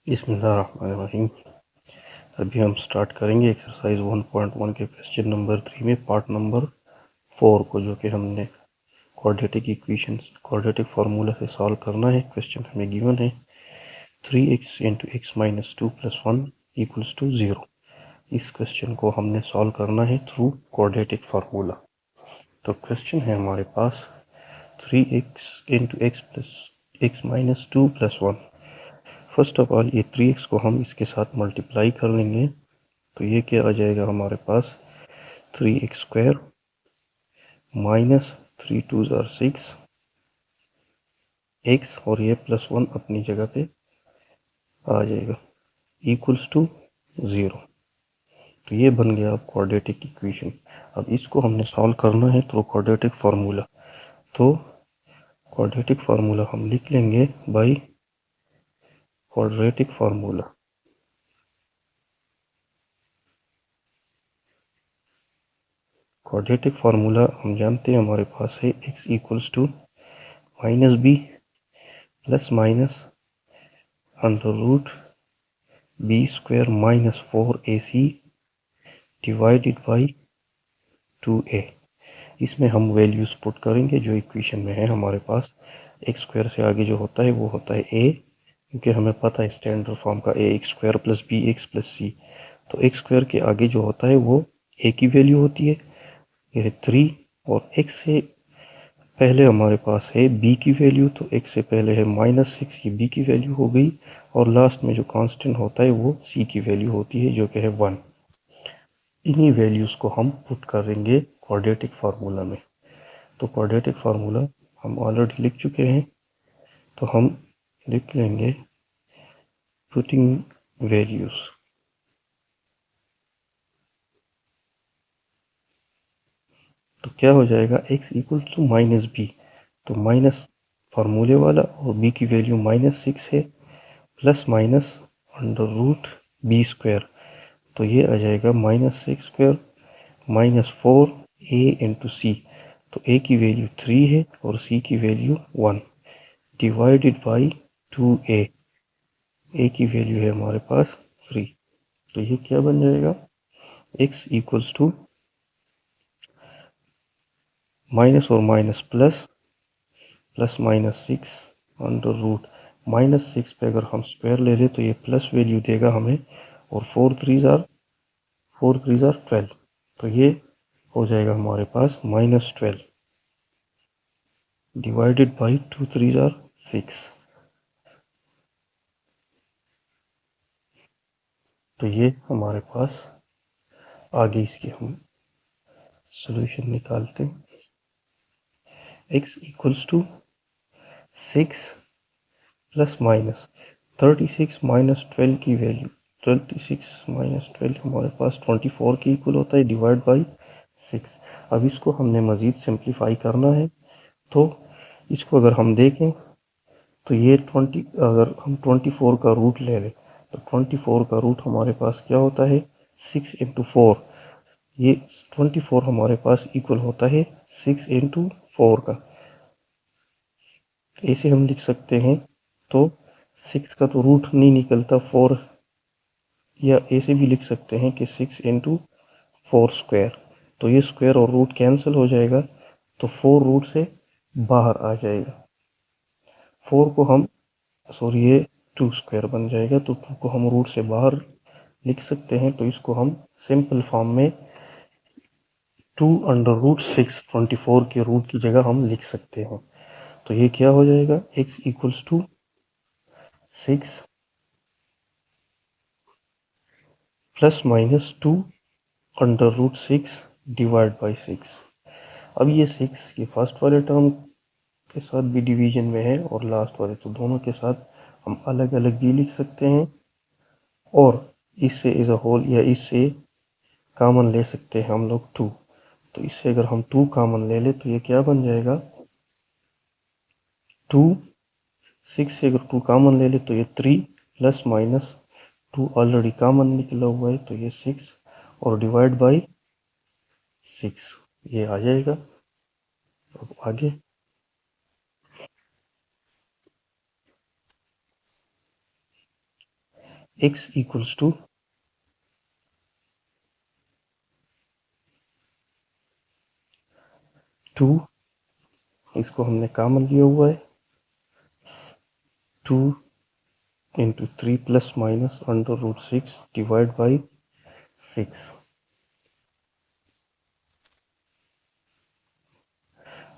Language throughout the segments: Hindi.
बिस्मिल्लाहिर्रहमानिर्रहीम। अभी हम स्टार्ट करेंगे एक्सरसाइज 1.1 के क्वेश्चन नंबर 3 में पार्ट नंबर 4 को, जो कि हमने क्वाड्रेटिक इक्वेशंस क्वाड्रेटिक फार्मूला से सॉल्व करना है। क्वेश्चन हमें गिवन है 3x into x minus 2 plus 1 equals to 0। इस क्वेश्चन को हमने सॉल्व करना है थ्रू क्वाड्रेटिक फार्मूला। तो क्वेश्चन है हमारे पास 3x into x plus x minus 2 plus 1। First of all ये 3x को हम इसके साथ मल्टीप्लाई कर लेंगे, तो ये क्या आ जाएगा हमारे पास 3x स्क्वायर माइनस 3 2 ज़ार 6 x, और ये प्लस 1 अपनी जगह पे आ जाएगा इक्वल्स टू 0। तो ये बन गया अब क्वाड्रेटिक इक्वेशन। अब इसको हमने सॉल्व करना है थ्रू क्वाड्रेटिक फार्मूला। तो क्वाड्रेटिक फार्मूला हम लिख लेंगे by quadratic formula. Quadratic formula हम जानते हैं हमारे पास है x equals to minus b plus minus under root b square minus 4ac divided by 2a। इसमें हम वैल्यूज पुट करेंगे जो इक्वेशन में है हमारे पास। एक्स स्क्वायर से आगे जो होता है वो होता है a, क्योंकि हमें पता है स्टैंडर्ड फॉर्म का a x square plus b x plus c. तो एक्स स्क्वायर के आगे जो होता है वो a की वैल्यू होती है, ये 3, और x से पहले हमारे पास है b की वैल्यू, तो x से पहले है -6, ये b की वैल्यू हो गई, और लास्ट में जो कांस्टेंट होता है वो c की वैल्यू होती है जो कि है 1। इन्हीं वैल्यूज को हम पुट करेंगे क्वाड्रेटिक फार्मूला में। तो क्वाड्रेटिक फार्मूला हम ऑलरेडी लिख चुके हैं, तो हम लिख लेंगे पुटिंग वैल्यूज। तो क्या हो जाएगा x equal to minus b, तो माइनस फार्मूले वाला और b की वैल्यू -6 है, plus minus under root b square, तो ये आ जाएगा -6 स्क्वायर माइनस 4a इंटू सी। तो a की वैल्यू 3 है और c की value 1 divided by 2a। a की वैल्यू है हमारे पास 3, तो ये क्या बन जाएगा x इक्वल्स टू माइनस और minus plus, plus -6 under root -6 पे अगर हम स्क्वायर ले लें तो ये प्लस वैल्यू देगा हमें, और 4 3 ज़ार 12, तो ये हो जाएगा हमारे पास -12 डिवाइडेड बाई 2 3 ज़ार 6। तो ये हमारे पास आगे इसके हम सॉल्यूशन निकालते हैं। x equals to 6 plus minus 36 minus 12 की वैल्यू 36 माइनस 12 हमारे पास 24 के इक्वल होता है डिवाइड बाई 6। अब इसको हमने मज़ीद सिंप्लीफाई करना है, तो इसको अगर हम देखें तो ये 20, अगर हम 24 का रूट ले लें तो 24 का रूट हमारे पास क्या होता है 6 इंटू 4। ये 24 हमारे पास इक्वल होता है 6 इंटू 4 का। ऐसे हम लिख सकते हैं, तो 6 का तो रूट नहीं निकलता 4, या ऐसे भी लिख सकते हैं कि 6 इंटू 4 स्क्वायर, तो ये स्क्वायर और रूट कैंसिल हो जाएगा, तो 4 रूट से बाहर आ जाएगा। 4 को हम सॉरी ये 2 स्क्वायर बन जाएगा, तो 2 को हम रूट से बाहर लिख सकते हैं, तो इसको हम सिंपल फॉर्म में 2 अंडर रूट 6 24 के रूट की जगह हम लिख सकते हैं। तो ये क्या हो जाएगा x equals to 6 plus minus 2 under root 6 divide by 6। अब ये 6 ये फर्स्ट वाले टर्म के साथ भी डिवीजन में है और लास्ट वाले, तो दोनों के साथ हम अलग अलग भी लिख सकते हैं, और इससे एज अ होल या इससे कॉमन ले सकते हैं हम लोग 2। तो इससे अगर हम 2 कॉमन ले ले तो ये क्या बन जाएगा 2। 6 से अगर 2 कॉमन ले ले तो ये 3 प्लस माइनस 2 ऑलरेडी कॉमन निकला हुआ है, तो ये 6 और डिवाइड बाई 6 ये आ जाएगा। अब आगे x इक्वल्स टू 2, इसको हमने कॉमन लिया हुआ है, 2 into 3 plus minus under root 6 divide by 6।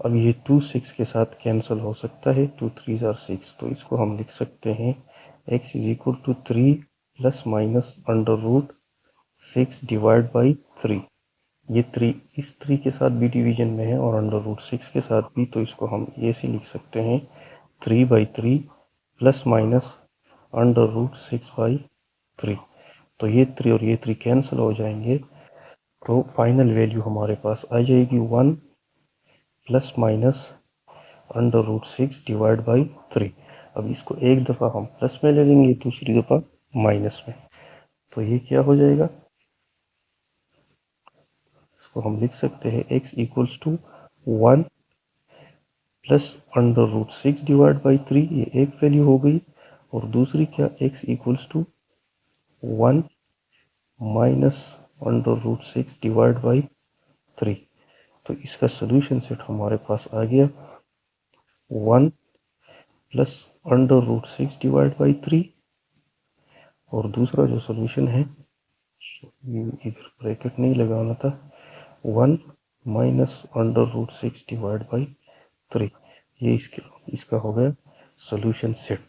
अब ये 2 6 के साथ कैंसिल हो सकता है, 2 3 आर 6, तो इसको हम लिख सकते हैं x is equal to 3 plus minus under root 6 divide by 3। ये 3 इस 3 के साथ भी डिवीजन में है और अंडर रूट 6 के साथ भी, तो इसको हम ऐसे लिख सकते हैं 3/3 प्लस माइनस अंडर रूट 6/3। तो ये 3 और ये 3 कैंसिल हो जाएंगे, तो फाइनल वैल्यू हमारे पास आ जाएगी 1 plus minus under root 6 divide by 3। अब इसको एक दफ़ा हम प्लस में ले लेंगे, दूसरी दफ़ा माइनस में, तो ये क्या हो जाएगा, इसको हम लिख सकते हैं x equals to 1 plus under root 6 divide by 3, ये एक वैल्यू हो गई, और दूसरी क्या, x equals to 1 minus under root 6 divide by 3। तो इसका सोल्यूशन सेट हमारे पास आ गया 1 plus under root 6 divide by 3, और दूसरा जो सोल्यूशन है, इधर ब्रैकेट नहीं लगाना था, 1 minus under root 6 divide by 3। ये इसका हो गया सोल्यूशन सेट।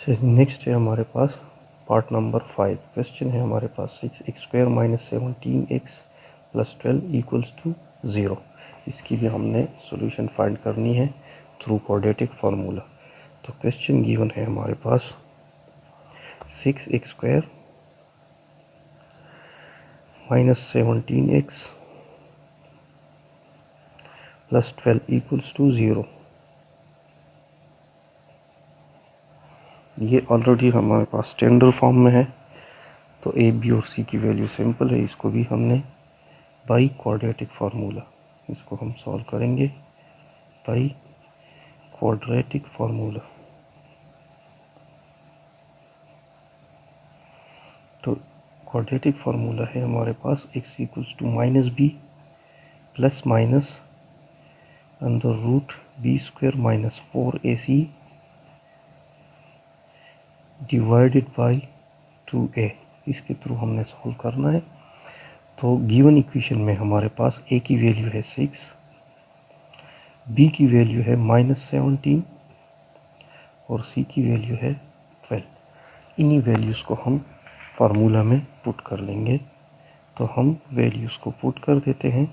नेक्स्ट है हमारे पास पार्ट नंबर 5। क्वेश्चन है हमारे पास 6x square minus 17x plus 12 equals to 0। इसकी भी हमने सोल्यूशन फाइंड करनी है थ्रू क्वाड्रेटिक फार्मूला। तो क्वेश्चन गिवन है हमारे पास 6x square minus 17x plus 12 equals to 0। ये ऑलरेडी हमारे पास स्टैंडर्ड फॉर्म में है, तो ए बी और सी की वैल्यू सिंपल है, इसको भी हमने बाई क्वाड्रेटिक फार्मूला, इसको हम सॉल्व करेंगे बाई क्वाड्रेटिक फार्मूला। तो क्वाड्रेटिक फार्मूला है हमारे पास x equals to minus b plus minus under root b square minus 4ac divided by 2a। इसके थ्रू हमने सॉल्व करना है। तो गिवन इक्वेशन में हमारे पास a की वैल्यू है 6, b की वैल्यू है -17 और c की वैल्यू है 12। इन्हीं वैल्यूज़ को हम फार्मूला में पुट कर लेंगे। तो हम वैल्यूज़ को पुट कर देते हैं।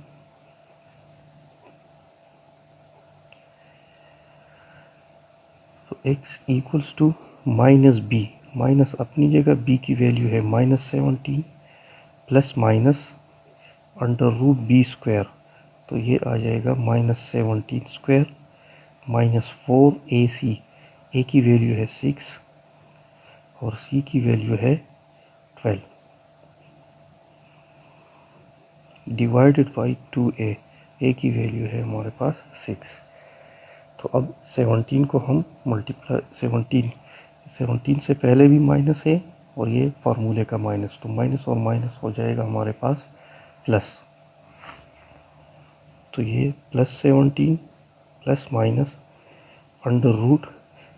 तो x equals to minus b, minus अपनी जगह b की वैल्यू है -17 plus minus under root b square, तो ये आ जाएगा -17 स्क्वायर माइनस 4ac। a की वैल्यू है 6 और c की वैल्यू है 12 डिवाइडेड बाई 2a। a की वैल्यू है हमारे पास 6। तो अब 17 को हम मल्टीप्लाई 17 से पहले भी माइनस है और ये फार्मूले का माइनस, तो माइनस और माइनस हो जाएगा हमारे पास प्लस। तो ये +17 प्लस माइनस अंडर रूट,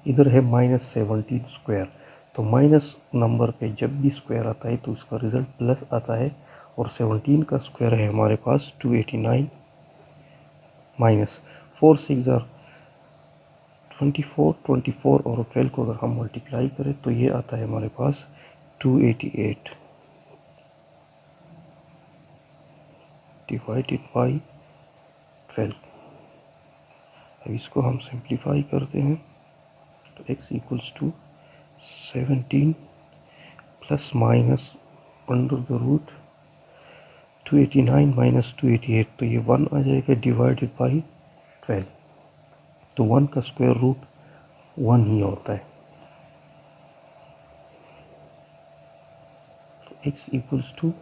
इधर है -17 स्क्वायर। तो माइनस नंबर पे जब भी स्क्वायर आता है तो उसका रिज़ल्ट प्लस आता है, और 17 का स्क्वायर है हमारे पास 289 माइनस 4 6 24, 24 और 12 को अगर हम मल्टीप्लाई करें तो ये आता है हमारे पास 288 डिवाइडेड बाई 12। अब इसको हम सिंप्लीफाई करते हैं, तो x equals to 17 plus minus under the root 289 minus 288, तो ये 1 आ जाएगा डिवाइडेड बाई 12। तो 1 का स्क्वायर रूट 1 ही होता है। तो x equals to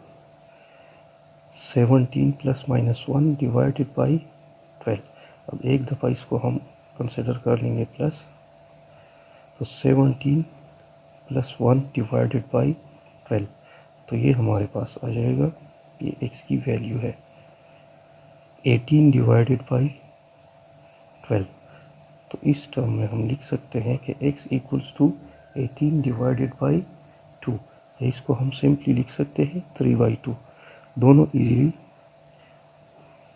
17 plus minus 1 divided by 12। अब एक दफ़ा इसको हम कंसिडर कर लेंगे प्लस, तो 17 प्लस 1 डिवाइडेड बाई 12, तो ये हमारे पास आ जाएगा, ये x की वैल्यू है 18 डिवाइडेड बाई 12। तो इस टर्म में हम लिख सकते हैं कि x equals to 18 divided by 2, या इसको हम सिंपली लिख सकते हैं 3/2। दोनों इजीली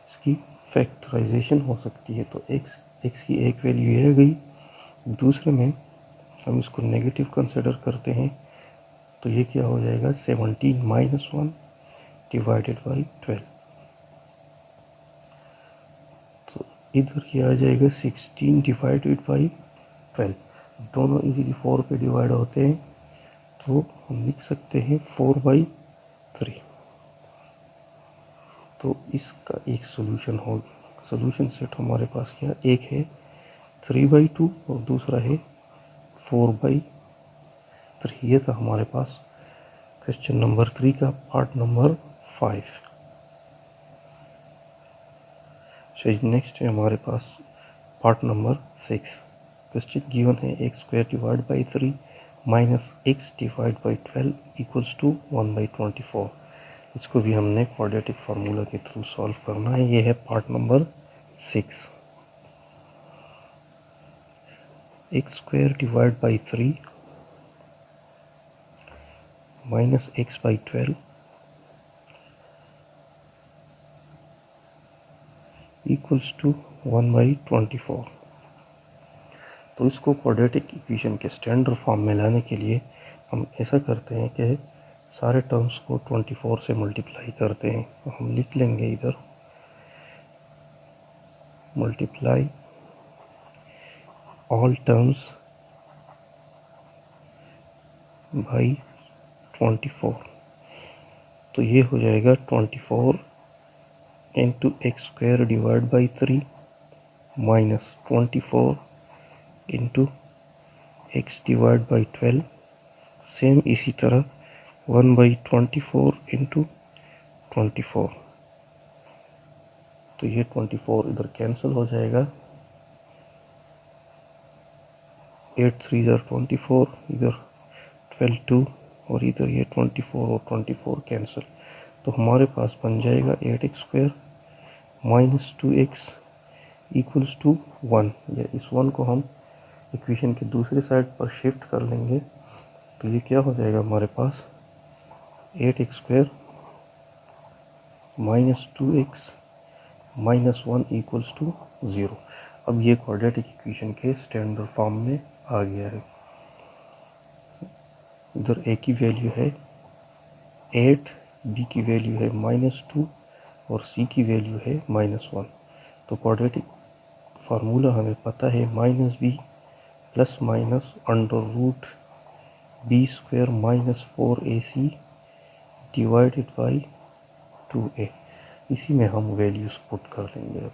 इसकी फैक्टराइजेशन हो सकती है। तो x की एक वैल्यू ये रह गई, दूसरे में हम इसको नेगेटिव कंसिडर करते हैं, तो ये क्या हो जाएगा 17 माइनस 1 डिवाइडेड बाई 12। तो इधर ये आ जाएगा 16 डिवाइडेड बाई 12, दोनों इजीली 4 पे डिवाइड होते हैं, तो हम लिख सकते हैं 4/3। तो इसका एक सोल्यूशन होगा, सोल्यूशन सेट हमारे पास क्या, एक है 3/2 और दूसरा है 4/3। ये था हमारे पास क्वेश्चन नंबर 3 का पार्ट नंबर 5। चलिए नेक्स्ट है हमारे पास पार्ट नंबर 6। क्वेश्चन गिवन है x² divide by 3 minus x divide by 12 equals to 1/24। इसको भी हमने क्वाड्रेटिक फार्मूला के थ्रू सॉल्व करना है। ये है part number 6। x² divide by 3 minus x/12 equals to 1/24। तो इसको क्वाड्रेटिक इक्वेशन के स्टैंडर्ड फॉर्म में लाने के लिए हम ऐसा करते हैं कि सारे टर्म्स को 24 से मल्टीप्लाई करते हैं। तो हम लिख लेंगे इधर मल्टीप्लाई ऑल टर्म्स बाई 24। तो ये हो जाएगा 24 into x² divide by 3 minus 24 into x divide by 12, same इसी तरह 1/24 इंटू 24। तो ये 24 इधर कैंसिल हो जाएगा, 8 3 इधर 24, इधर 12 2 और इधर ये 24 और 24 कैंसिल। तो हमारे पास बन जाएगा 8x² minus 2x equals to 1, या इस 1 को हम इक्वेशन के दूसरे साइड पर शिफ्ट कर लेंगे, तो ये क्या हो जाएगा हमारे पास 8x² minus 2x minus 1 equals to 0। अब ये क्वाड्रेटिक इक्वेशन के स्टैंडर्ड फॉर्म में आ गया है। इधर a की वैल्यू है 8, b की वैल्यू है -2 और c की वैल्यू है -1। तो क्वाड्रेटिक फार्मूला हमें पता है -b plus minus under root b² minus 4ac divided by 2a। इसी में हम वैल्यूज़ पुट कर देंगे।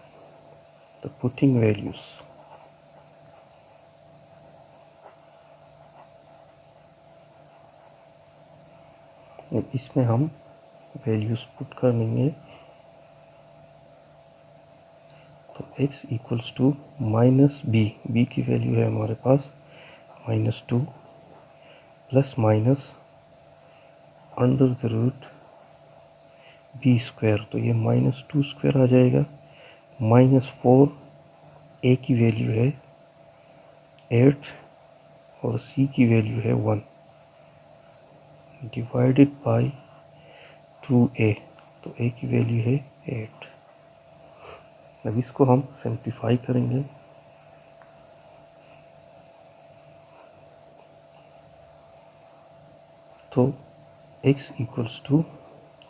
तो पुटिंग वैल्यूज़, इसमें हम वैल्यूज़ पुट कर देंगे। तो x equals to minus b की वैल्यू है हमारे पास -2 plus minus under the root b², तो ये -2² आ जाएगा, -4 a की वैल्यू है 8 और c की वैल्यू है 1 डिवाइडेड बाई 2a, तो a की वैल्यू है 8। अब इसको हम सिंप्लीफाई करेंगे। तो x इक्वल्स टू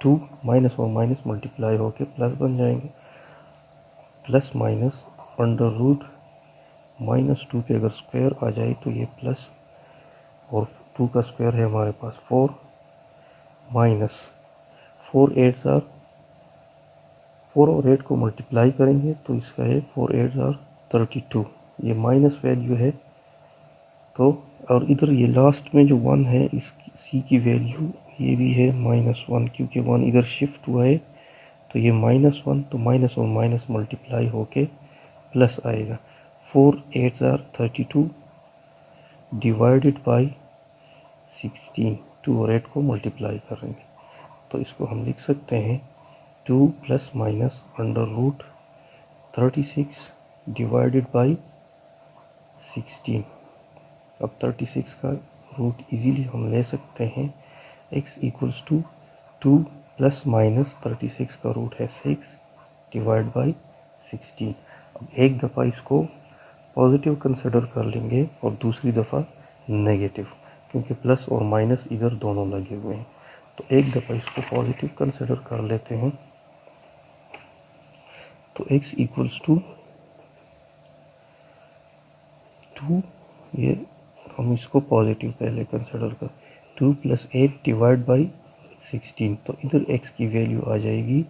2 माइनस और माइनस मल्टीप्लाई होके प्लस बन जाएंगे, प्लस माइनस अंडर रूट -2 पे अगर स्क्वायर आ जाए तो ये प्लस, और 2 का स्क्वायर है हमारे पास 4 माइनस 4 8 ज़ार 4 और 8 को मल्टीप्लाई करेंगे तो इसका है 4 8 ज़ार 32, ये माइनस वैल्यू है। तो और इधर ये लास्ट में जो 1 है इसकी c की वैल्यू ये भी है -1, क्योंकि 1 इधर शिफ्ट हुआ है, तो ये -1, तो माइनस और माइनस मल्टीप्लाई होके प्लस आएगा। 4 8 ज़ार 32 डिवाइडेड बाई 16, 2 और 8 को मल्टीप्लाई करेंगे तो इसको हम लिख सकते हैं 2 plus minus under root 36 divided by 16। अब 36 का रूट इजीली हम ले सकते हैं। x equals to 2 plus minus 36 का रूट है 6 डिवाइड बाई 16। अब एक दफ़ा इसको पॉजिटिव कंसिडर कर लेंगे और दूसरी दफ़ा नेगेटिव, क्योंकि प्लस और माइनस इधर दोनों लगे हुए हैं। तो एक दफ़ा इसको पॉजिटिव कंसिडर कर लेते हैं तो x इक्वल्स टू 2, ये हम इसको पॉजिटिव पहले कंसिडर कर 2 प्लस 8 डिवाइड बाई 16, तो इधर x की वैल्यू आ जाएगी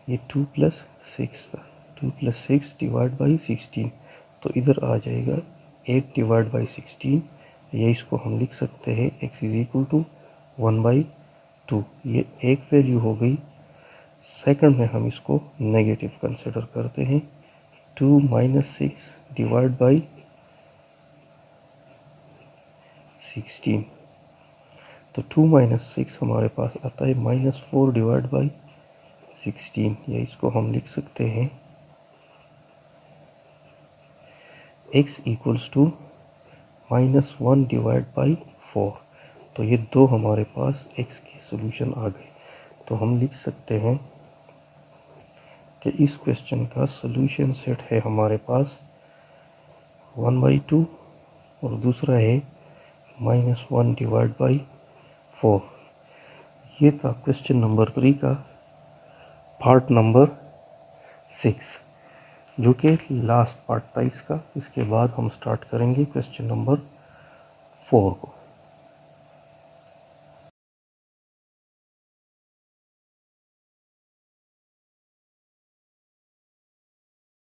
ये 2 प्लस 6 था, 2 प्लस 6 डिवाइड बाई 16, तो इधर आ जाएगा 8 डिवाइड बाई 16। ये इसको हम लिख सकते हैं x इज इक्वल टू 1/2। ये एक वैल्यू हो गई। सेकंड में हम इसको नेगेटिव कंसिडर करते हैं 2 माइनस 6 डिवाइड बाई 16, तो 2 माइनस 6 हमारे पास आता है -4 डिवाइड बाई 16। या इसको हम लिख सकते हैं x equals to -1 divide by 4। तो ये दो हमारे पास x के सॉल्यूशन आ गए। तो हम लिख सकते हैं कि इस क्वेश्चन का सॉल्यूशन सेट है हमारे पास 1/2 और दूसरा है -1 डिवाइड बाई 4। ये था क्वेश्चन नंबर 3 का पार्ट नंबर 6, जो कि लास्ट पार्ट था इसका। इसके बाद हम स्टार्ट करेंगे क्वेश्चन नंबर 4 को।